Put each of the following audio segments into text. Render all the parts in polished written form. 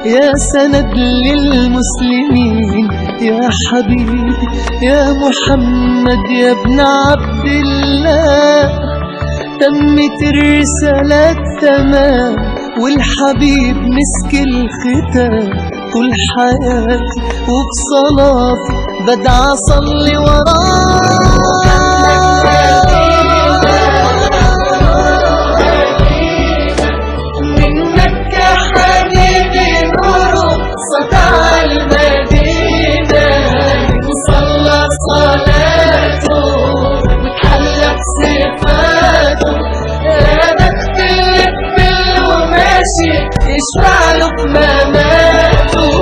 يا سند للمسلمين، يا حبيبي يا محمد يا ابن عبد الله. تمت الرسالة تمام والحبيب مسك الختام، طول حياتي وبصلاتي بدعى أصلي وراه. يشفع له بمماته.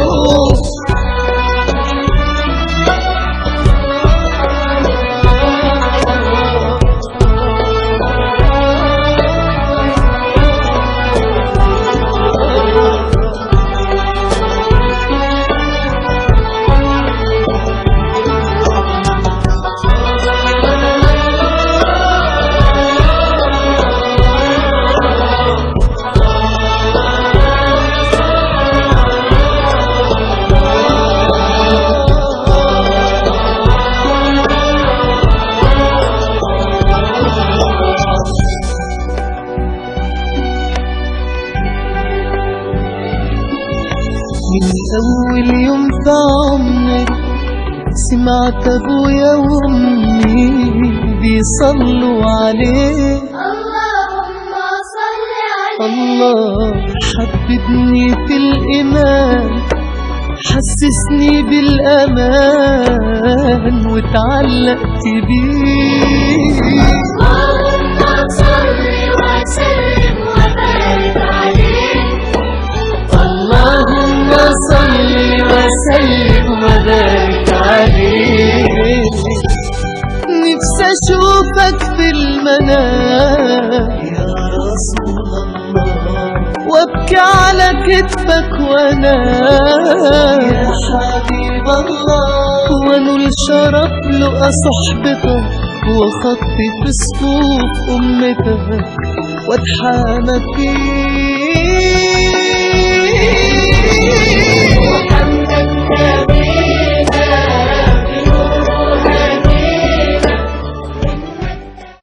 من أول يوم في عمري سمعت أبويا وأمي بيصلوا عليه، اللهم صل عليه. الله حببني في الإيمان، حسسني بالأمان واتعلقت بيه. اللهم صل وسلم وبارك عليه. اللهم صل وسلم وبارك عليه. نفسي أشوفك في المنام يا رسول الله، وابكي على كتفك وانام يا حبيب الله، وانول شرف لقى صحبتك وخطي في صفوف أمتك واتحامى فيك.